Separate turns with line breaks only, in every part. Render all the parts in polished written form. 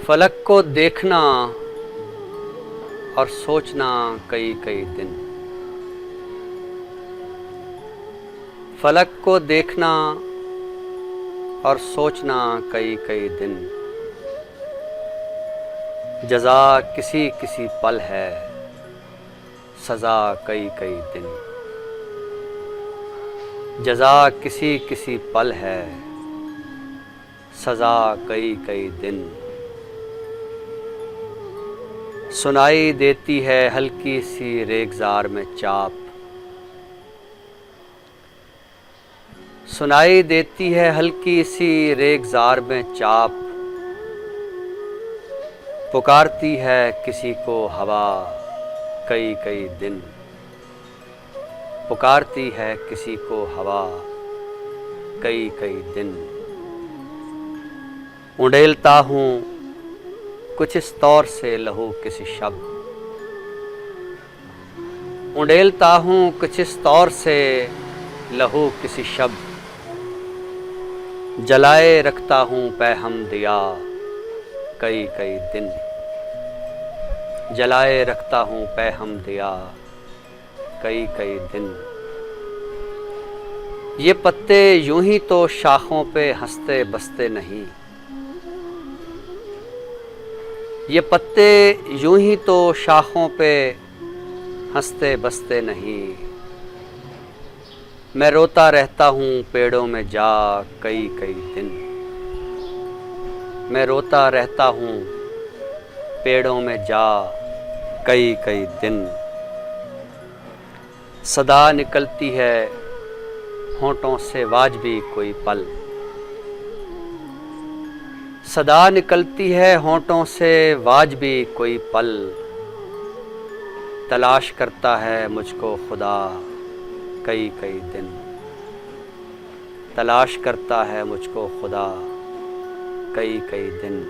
फलक को देखना और सोचना कई कई दिन। फलक को देखना और सोचना कई कई दिन। जज़ा किसी किसी पल है, सज़ा कई कई दिन। जज़ा किसी किसी पल है, सज़ा कई कई दिन। सुनाई देती है हल्की सी रेगज़ार में चाप। सुनाई देती है हल्की सी रेगज़ार में चाप। पुकारती है किसी को हवा कई कई दिन। पुकारती है किसी को हवा कई कई दिन। उंडेलता हूँ कुछ इस तौर से लहू किसी शब्द। उंडेलता हूँ कुछ इस तौर से लहू किसी शब्द। जलाए रखता हूँ पैहम दिया कई कई दिन। जलाए रखता हूँ पैहम दिया कई कई दिन। ये पत्ते यूं ही तो शाखों पे हंसते बसते नहीं। ये पत्ते यूं ही तो शाखों पे हंसते बसते नहीं। मैं रोता रहता हूँ पेड़ों में जा कई कई दिन। मैं रोता रहता हूँ पेड़ों में जा कई कई दिन। सदा निकलती है होंठों से वाजबी कोई पल। सदा निकलती है होंठों से वाजबी कोई पल। तलाश करता है मुझको खुदा कई कई दिन। तलाश करता है मुझको खुदा कई कई दिन।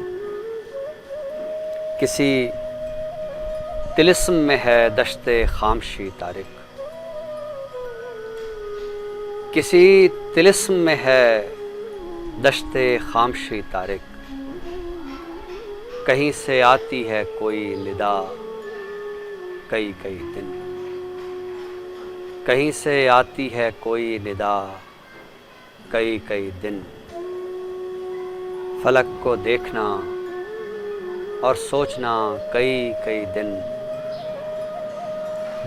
किसी तिलिस्म में है दश्ते खामशी तारिक। किसी तिलिस्म में है दश्ते खामशी तारिक। कहीं से आती है कोई निदा कई कई दिन। कहीं से आती है कोई निदा कई कई दिन। फलक को देखना और सोचना कई कई दिन।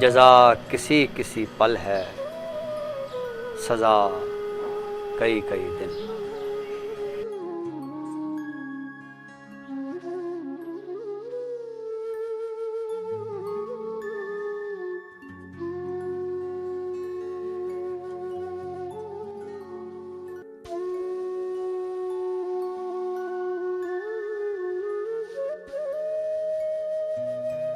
जज़ा किसी किसी पल है, सज़ा कई कई दिन।